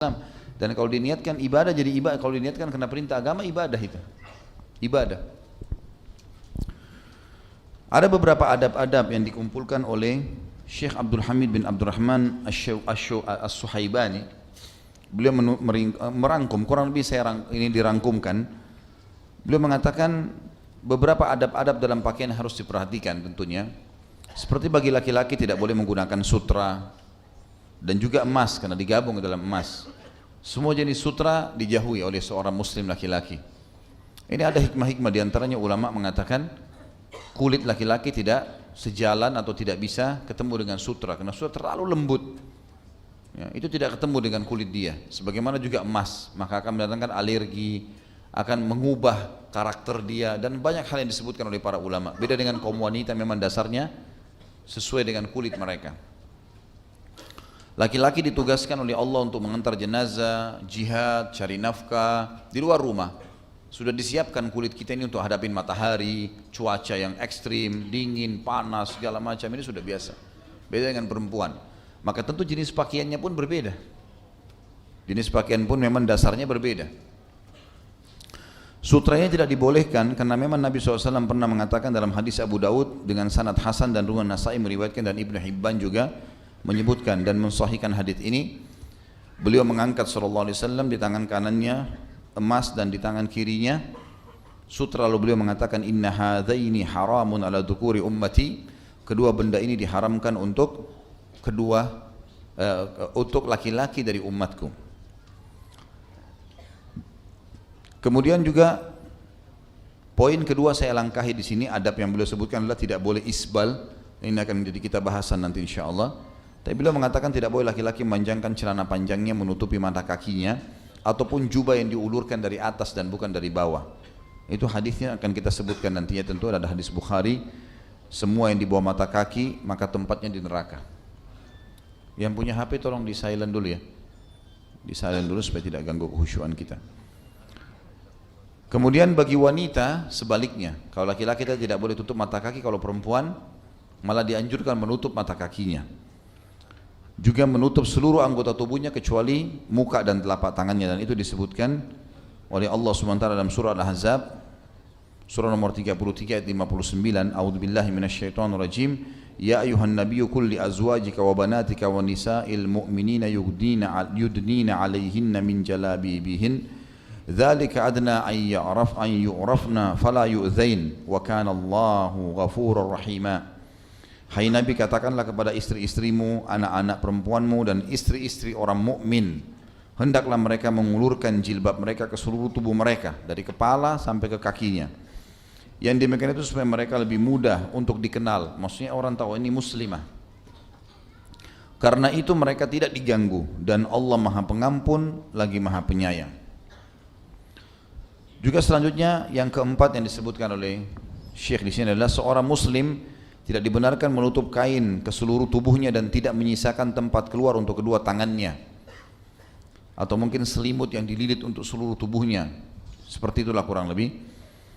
Dan kalau diniatkan ibadah jadi ibadah, kalau diniatkan kena perintah agama ibadah itu. Ibadah. Ada beberapa adab-adab yang dikumpulkan oleh Syekh Abdul Hamid bin Abdurrahman As-Suhaibani. Beliau merangkum, kurang lebih ini dirangkumkan. Beliau mengatakan beberapa adab-adab dalam pakaian harus diperhatikan tentunya. Seperti bagi laki-laki tidak boleh menggunakan sutra dan juga emas karena digabung ke dalam emas. Semua jenis sutra dijauhi oleh seorang muslim laki-laki. Ini ada hikmah-hikmah, diantaranya ulama mengatakan kulit laki-laki tidak sejalan atau tidak bisa ketemu dengan sutra karena sutra terlalu lembut ya, itu tidak ketemu dengan kulit dia. Sebagaimana juga emas, maka akan mendatangkan alergi, akan mengubah karakter dia, dan banyak hal yang disebutkan oleh para ulama. Beda dengan kaum wanita, memang dasarnya sesuai dengan kulit mereka. Laki-laki ditugaskan oleh Allah untuk mengantar jenazah, jihad, cari nafkah di luar rumah. Sudah disiapkan kulit kita ini untuk hadapin matahari, cuaca yang ekstrim, dingin, panas, segala macam, ini sudah biasa. Beda dengan perempuan. Maka tentu jenis pakaiannya pun berbeda. Jenis pakaian pun memang dasarnya berbeda. Sutranya tidak dibolehkan karena memang Nabi SAW pernah mengatakan dalam hadis Abu Daud dengan sanad Hasan dan Ruwan Nasai meriwayatkan, dan Ibnu Hibban juga menyebutkan dan mensahihkan hadis ini. Beliau mengangkat SAW di tangan kanannya emas dan di tangan kirinya sutra, lalu beliau mengatakan inna hadzaini haramun ala dzukuri ummati, kedua benda ini diharamkan untuk untuk laki-laki dari umatku. Kemudian juga poin kedua saya langkahi di sini, adab yang beliau sebutkan adalah tidak boleh isbal. Ini akan menjadi kita bahasan nanti insyaallah. Tapi beliau mengatakan tidak boleh laki-laki memanjangkan celana panjangnya menutupi mata kakinya, ataupun jubah yang diulurkan dari atas dan bukan dari bawah. Itu hadisnya akan kita sebutkan nantinya, tentu ada hadis Bukhari, semua yang di bawah mata kaki maka tempatnya di neraka. Yang punya HP tolong di silent dulu ya, di silent dulu supaya tidak ganggu kekhusyuan kita. Kemudian bagi wanita sebaliknya, kalau laki-laki kita tidak boleh tutup mata kaki, kalau perempuan malah dianjurkan menutup mata kakinya, juga menutup seluruh anggota tubuhnya kecuali muka dan telapak tangannya, dan itu disebutkan oleh Allah SWT dalam surah Al-Ahzab surah nomor 33 ayat 59. A'udzubillahi minasyaitonirrajim. Ya ayuhan nabiyyu qul li azwajika wa banatika wa nisa'il mu'minina yudnina 'alaihinna min jalabibihin dzalika adna an yu'rafna fala yu'dzain wa kana Allahu ghafurur rahima. Hai Nabi, katakanlah kepada istri-istrimu, anak-anak perempuanmu dan istri-istri orang mukmin, hendaklah mereka mengulurkan jilbab mereka ke seluruh tubuh mereka dari kepala sampai ke kakinya. Yang demikian itu supaya mereka lebih mudah untuk dikenal, maksudnya orang tahu ini muslimah. Karena itu mereka tidak diganggu, dan Allah Maha Pengampun lagi Maha Penyayang. Juga selanjutnya yang keempat yang disebutkan oleh Syekh di sini adalah seorang muslim tidak dibenarkan menutup kain ke seluruh tubuhnya dan tidak menyisakan tempat keluar untuk kedua tangannya, atau mungkin selimut yang dililit untuk seluruh tubuhnya. Seperti itulah kurang lebih.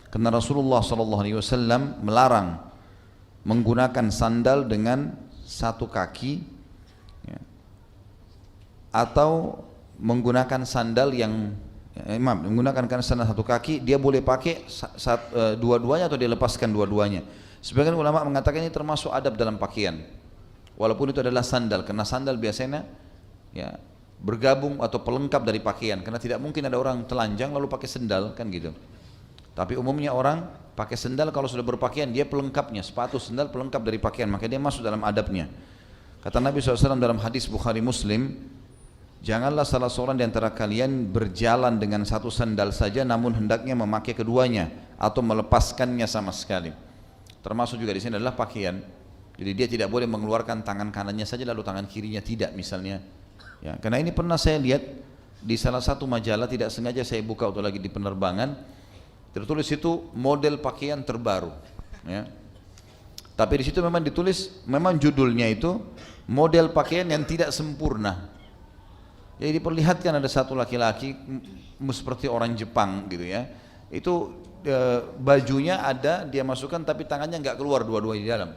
Karena Rasulullah SAW melarang menggunakan sandal dengan satu kaki ya, atau menggunakan sandal yang menggunakan sandal satu kaki, dia boleh pakai dua-duanya atau dia lepaskan dua-duanya. Sebagian ulama mengatakan ini termasuk adab dalam pakaian, walaupun itu adalah sandal, karena sandal biasanya ya bergabung atau pelengkap dari pakaian, karena tidak mungkin ada orang telanjang lalu pakai sandal kan gitu. Tapi umumnya orang pakai sandal kalau sudah berpakaian, dia pelengkapnya, sepatu sandal pelengkap dari pakaian, maka dia masuk dalam adabnya. Kata Nabi SAW dalam hadis Bukhari Muslim, janganlah salah seorang di antara kalian berjalan dengan satu sandal saja, namun hendaknya memakai keduanya atau melepaskannya sama sekali. Termasuk juga di sini adalah pakaian. Jadi dia tidak boleh mengeluarkan tangan kanannya saja lalu tangan kirinya tidak misalnya. Ya, karena ini pernah saya lihat di salah satu majalah, tidak sengaja saya buka waktu lagi di penerbangan, tertulis itu model pakaian terbaru. Ya. Tapi di situ memang ditulis, memang judulnya itu model pakaian yang tidak sempurna. Jadi diperlihatkan ada satu laki-laki seperti orang Jepang gitu ya. Itu bajunya ada dia masukkan tapi tangannya nggak keluar dua-duanya di dalam,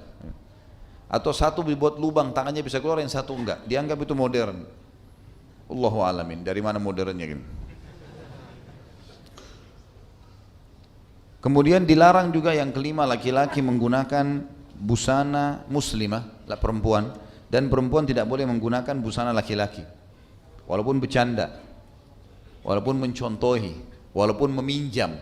atau satu dibuat lubang tangannya bisa keluar yang satu enggak, dianggap itu modern. Allahu alamin. Dari mana modernnya gitu. Kemudian dilarang juga yang kelima, laki-laki menggunakan busana muslimah, perempuan, dan perempuan tidak boleh menggunakan busana laki-laki. Walaupun bercanda, walaupun mencontohi, walaupun meminjam.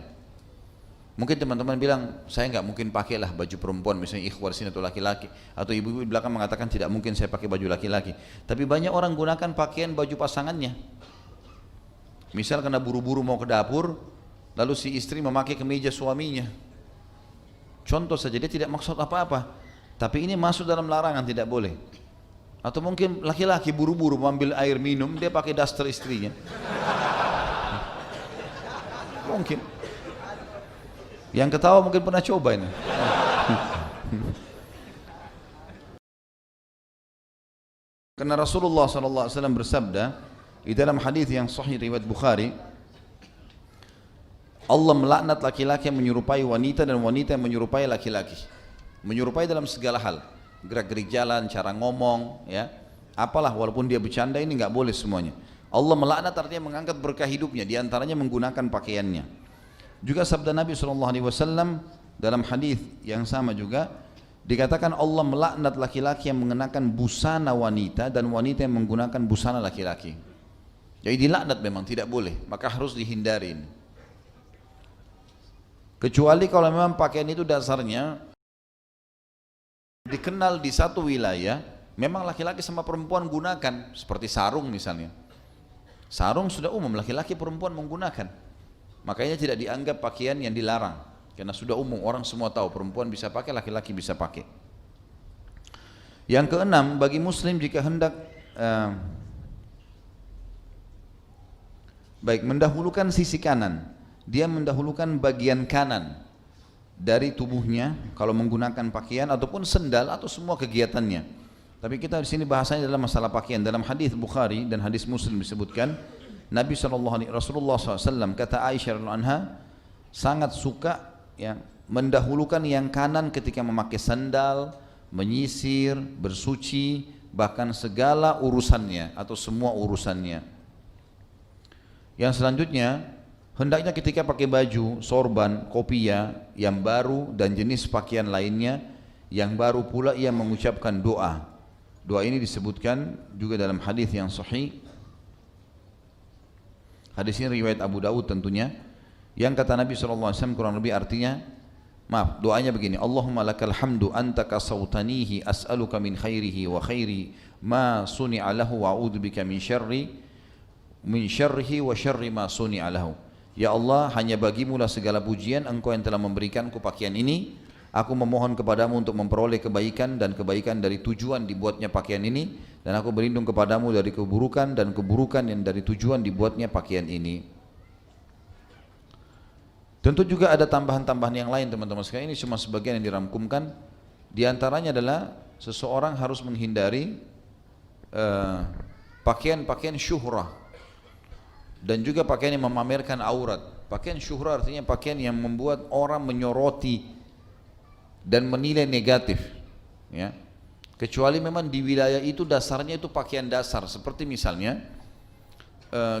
Mungkin teman-teman bilang, saya nggak mungkin pakailah baju perempuan, misalnya ikhwar sini atau laki-laki, atau ibu-ibu di belakang mengatakan tidak mungkin saya pakai baju laki-laki. Tapi banyak orang gunakan pakaian baju pasangannya. Misal karena buru-buru mau ke dapur, lalu si istri memakai kemeja suaminya. Contoh saja, dia tidak maksud apa-apa, tapi ini masuk dalam larangan, tidak boleh. Atau mungkin laki-laki buru-buru mengambil air minum, dia pakai daster istrinya. Mungkin. Yang ketawa mungkin pernah coba ini. Karena Rasulullah SAW bersabda di dalam hadis yang sahih riwayat Bukhari, Allah melaknat laki-laki yang menyerupai wanita dan wanita yang menyerupai laki-laki. Menyerupai dalam segala hal, gerak-gerik jalan, cara ngomong, ya, apalah, walaupun dia bercanda ini nggak boleh semuanya. Allah melaknat artinya mengangkat berkah hidupnya, diantaranya menggunakan pakaiannya. Juga sabda Nabi SAW dalam hadis yang sama juga dikatakan Allah melaknat laki-laki yang mengenakan busana wanita dan wanita yang menggunakan busana laki-laki. Jadi dilaknat memang tidak boleh, maka harus dihindarin. Kecuali kalau memang pakaian itu dasarnya dikenal di satu wilayah, memang laki-laki sama perempuan gunakan, seperti sarung misalnya. Sarung sudah umum, laki-laki perempuan menggunakan. Makanya tidak dianggap pakaian yang dilarang, karena sudah umum, orang semua tahu perempuan bisa pakai, laki-laki bisa pakai. Yang keenam, bagi muslim jika hendak mendahulukan sisi kanan, dia mendahulukan bagian kanan dari tubuhnya kalau menggunakan pakaian ataupun sendal atau semua kegiatannya. Tapi kita di sini bahasanya adalah masalah pakaian. Dalam hadis Bukhari dan hadis Muslim disebutkan, Rasulullah SAW kata Aisyah radhiyallahu anha sangat suka ya, mendahulukan yang kanan ketika memakai sandal, menyisir, bersuci, bahkan segala urusannya atau semua urusannya. Yang selanjutnya, hendaknya ketika pakai baju, sorban, kopiah yang baru dan jenis pakaian lainnya yang baru pula ia mengucapkan doa. Doa ini disebutkan juga dalam hadis yang sahih. Hadis ini riwayat Abu Dawud tentunya, yang kata Nabi SAW kurang lebih artinya, doanya begini, Allahumma lakal hamdu anta kasautanihi as'aluka min khairihi wa khairi ma suni'a lahu wa a'udzubika min syarrihi wa syarri ma suni'a lahu. Ya Allah, hanya bagimulah segala pujian, engkau yang telah memberikanku pakaian ini. Aku memohon kepadamu untuk memperoleh kebaikan dan kebaikan dari tujuan dibuatnya pakaian ini, dan aku berlindung kepadamu dari keburukan dan keburukan yang dari tujuan dibuatnya pakaian ini. Tentu juga ada tambahan-tambahan yang lain teman-teman sekalian, ini cuma sebagian yang dirangkumkan. Di antaranya adalah seseorang harus menghindari pakaian-pakaian syuhrah dan juga pakaian yang memamerkan aurat. Pakaian syuhrah artinya pakaian yang membuat orang menyoroti dan menilai negatif, ya. Kecuali memang di wilayah itu dasarnya itu pakaian dasar, seperti misalnya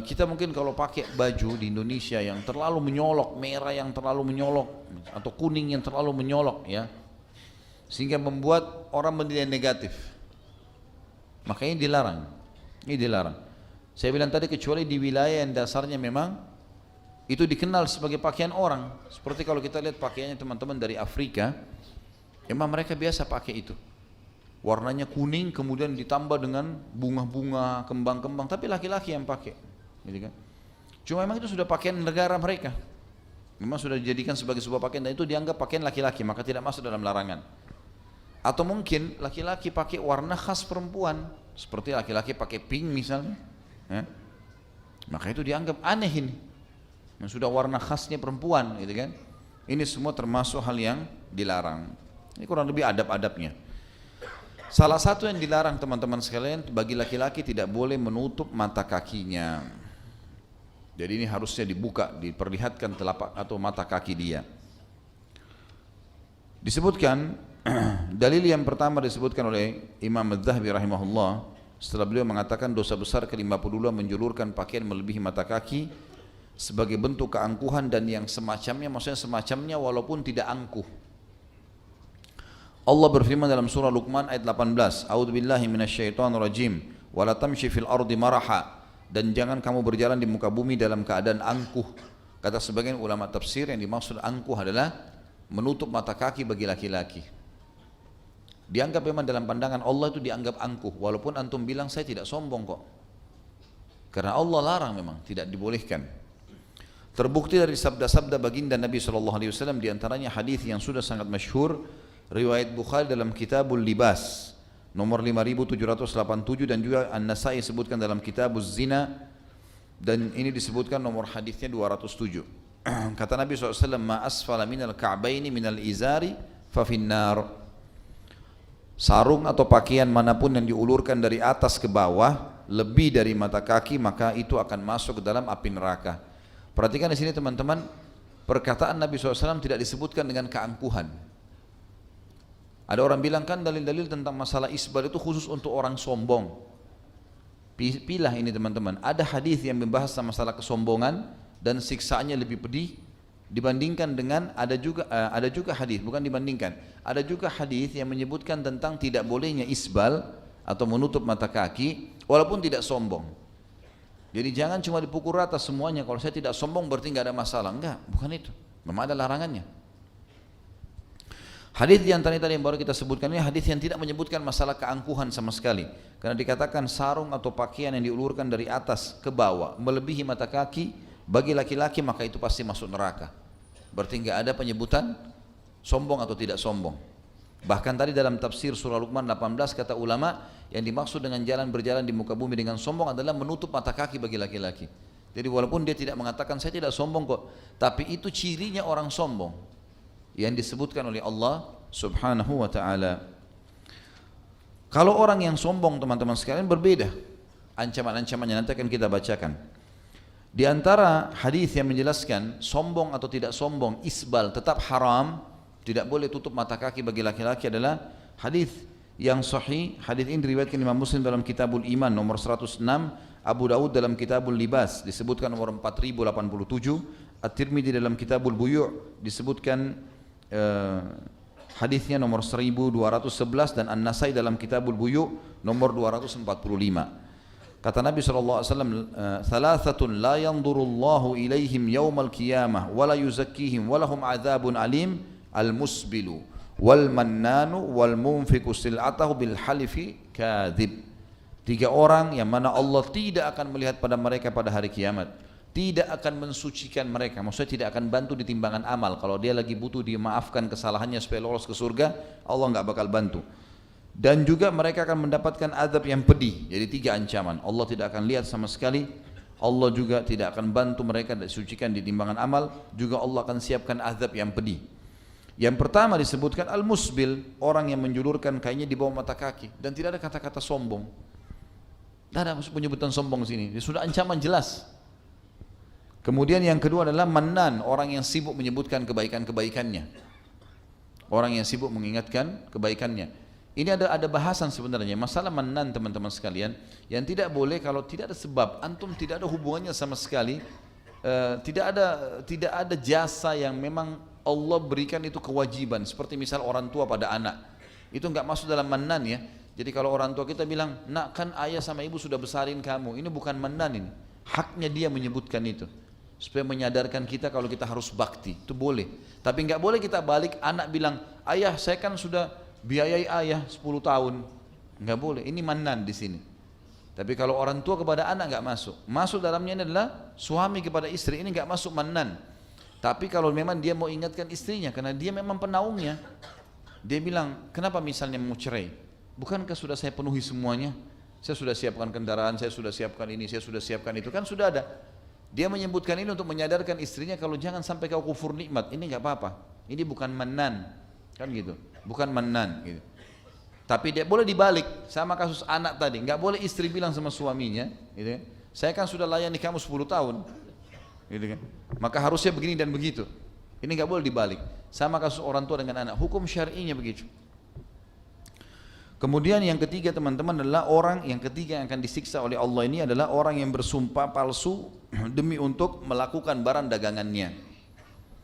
kita mungkin kalau pakai baju di Indonesia yang terlalu menyolok, merah yang terlalu menyolok atau kuning yang terlalu menyolok, ya, sehingga membuat orang menilai negatif, makanya dilarang. Ini dilarang. Saya bilang tadi kecuali di wilayah yang dasarnya memang itu dikenal sebagai pakaian orang, seperti kalau kita lihat pakaiannya teman-teman dari Afrika. Emang mereka biasa pakai itu, warnanya kuning kemudian ditambah dengan bunga-bunga, kembang-kembang, tapi laki-laki yang pakai, gitu kan. Cuma memang itu sudah pakaian negara mereka, memang sudah dijadikan sebagai sebuah pakaian dan itu dianggap pakaian laki-laki, maka tidak masuk dalam larangan. Atau mungkin laki-laki pakai warna khas perempuan, seperti laki-laki pakai pink misalnya, ya. Maka itu dianggap aneh ini, yang sudah warna khasnya perempuan, gitu kan. Ini semua termasuk hal yang dilarang. Ini kurang lebih adab-adabnya. Salah satu yang dilarang teman-teman sekalian, bagi laki-laki tidak boleh menutup mata kakinya. Jadi ini harusnya dibuka, diperlihatkan telapak atau mata kaki dia. Disebutkan, dalil yang pertama disebutkan oleh Imam Az-Zahabi rahimahullah setelah beliau mengatakan dosa besar ke-52 menjulurkan pakaian melebihi mata kaki sebagai bentuk keangkuhan dan yang semacamnya, maksudnya semacamnya walaupun tidak angkuh. Allah berfirman dalam surah Luqman ayat 18, A'udzubillahi minasyaitonirrajim, wala tamshi fil ardi maraha, dan jangan kamu berjalan di muka bumi dalam keadaan angkuh. Kata sebagian ulama tafsir yang dimaksud angkuh adalah menutup mata kaki bagi laki-laki. Dianggap memang dalam pandangan Allah itu dianggap angkuh, walaupun antum bilang saya tidak sombong kok. Karena Allah larang, memang tidak dibolehkan. Terbukti dari sabda-sabda baginda Nabi SAW, diantaranya hadis yang sudah sangat masyhur, riwayat Bukhari dalam Kitabul Libas nomor 5787 dan juga An-Nasai sebutkan dalam Kitabuz Zina, dan ini disebutkan nomor hadisnya 207. Kata Nabi SAW, ma asfala minal ka'baini minal izari fa finnar. Sarung atau pakaian manapun yang diulurkan dari atas ke bawah lebih dari mata kaki, maka itu akan masuk ke dalam api neraka. Perhatikan di sini teman-teman, perkataan Nabi SAW tidak disebutkan dengan keangkuhan. Ada orang bilang kan dalil-dalil tentang masalah isbal itu khusus untuk orang sombong. Pilah ini teman-teman, ada hadis yang membahas masalah kesombongan dan siksaannya lebih pedih dibandingkan dengan ada juga hadis, bukan dibandingkan, ada juga hadis yang menyebutkan tentang tidak bolehnya isbal atau menutup mata kaki walaupun tidak sombong. Jadi jangan cuma dipukul rata semuanya, kalau saya tidak sombong berarti nggak ada masalah. Enggak, bukan itu, memang ada larangannya. Hadis di antara tadi yang baru kita sebutkan ini hadis yang tidak menyebutkan masalah keangkuhan sama sekali. Karena dikatakan sarung atau pakaian yang diulurkan dari atas ke bawah melebihi mata kaki bagi laki-laki, maka itu pasti masuk neraka. Berarti nggak ada penyebutan sombong atau tidak sombong. Bahkan tadi dalam tafsir surah Luqman 18 kata ulama, yang dimaksud dengan berjalan di muka bumi dengan sombong adalah menutup mata kaki bagi laki-laki. Jadi walaupun dia tidak mengatakan saya tidak sombong kok, tapi itu cirinya orang sombong yang disebutkan oleh Allah Subhanahu wa ta'ala. Kalau orang yang sombong teman-teman sekalian berbeda ancaman-ancamannya, nanti akan kita bacakan. Di antara hadis yang menjelaskan sombong atau tidak sombong, isbal tetap haram, tidak boleh tutup mata kaki bagi laki-laki, adalah hadis yang sahih. Hadis ini diriwayatkan Imam Muslim dalam Kitabul Iman nomor 106, Abu Daud dalam Kitabul Libas disebutkan nomor 4087, At-Tirmidzi dalam Kitabul Buyu' disebutkan hadisnya nomor 1211, dan An-Nasai dalam Kitabul Buyu' nomor 245. Kata Nabi SAW, thalathatun la yanzurullahu ilaihim yawmal qiyamah wa la yuzakkihim wa lahum adzabun alim, al-musbilu wal mannanu wal munfiqu sil'atahu bil halifi kadzib. 3 orang yang mana Allah tidak akan melihat pada mereka pada hari kiamat, tidak akan mensucikan mereka, maksudnya tidak akan bantu di timbangan amal. Kalau dia lagi butuh dimaafkan kesalahannya supaya lolos ke surga, Allah nggak bakal bantu. Dan juga mereka akan mendapatkan azab yang pedih. Jadi 3 ancaman. Allah tidak akan lihat sama sekali, Allah juga tidak akan bantu mereka disucikan di timbangan amal, juga Allah akan siapkan azab yang pedih. Yang pertama disebutkan al-musbil, orang yang menjulurkan kainnya di bawah mata kaki, dan tidak ada kata-kata sombong. Tidak ada penyebutan sombong di sini. Dia sudah ancaman jelas. Kemudian yang kedua adalah mannan, orang yang sibuk menyebutkan kebaikan-kebaikannya, orang yang sibuk mengingatkan kebaikannya. Ini ada bahasan sebenarnya masalah mannan teman-teman sekalian, yang tidak boleh kalau tidak ada sebab, antum tidak ada hubungannya sama sekali, tidak ada jasa yang memang Allah berikan itu kewajiban, seperti misal orang tua pada anak, itu enggak masuk dalam mannan ya. Jadi kalau orang tua kita bilang, nak kan ayah sama ibu sudah besarin kamu, ini bukan mannan, ini haknya dia menyebutkan itu, supaya menyadarkan kita kalau kita harus bakti, itu boleh. Tapi enggak boleh kita balik, anak bilang, ayah saya kan sudah biayai ayah 10 tahun, enggak boleh. Ini mannan di sini. Tapi kalau orang tua kepada anak enggak masuk. Masuk dalamnya ini adalah suami kepada istri, ini enggak masuk mannan. Tapi kalau memang dia mau ingatkan istrinya, karena dia memang penaungnya, dia bilang, kenapa misalnya mau cerai? Bukankah sudah saya penuhi semuanya? Saya sudah siapkan kendaraan, saya sudah siapkan ini, saya sudah siapkan itu, kan sudah ada. Dia menyebutkan ini untuk menyadarkan istrinya kalau jangan sampai kau kufur nikmat. Ini enggak apa-apa. Ini bukan mannan, kan gitu. Bukan mannan gitu. Tapi dia boleh dibalik, sama kasus anak tadi. Enggak boleh istri bilang sama suaminya, gitu kan, saya kan sudah layani kamu 10 tahun, gitu kan, maka harusnya begini dan begitu. Ini enggak boleh dibalik. Sama kasus orang tua dengan anak, hukum syar'inya begitu. Kemudian yang ketiga teman-teman adalah orang yang ketiga yang akan disiksa oleh Allah ini adalah orang yang bersumpah palsu demi untuk melakukan barang dagangannya.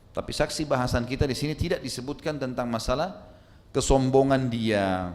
Tapi saksi bahasan kita di sini tidak disebutkan tentang masalah kesombongan dia.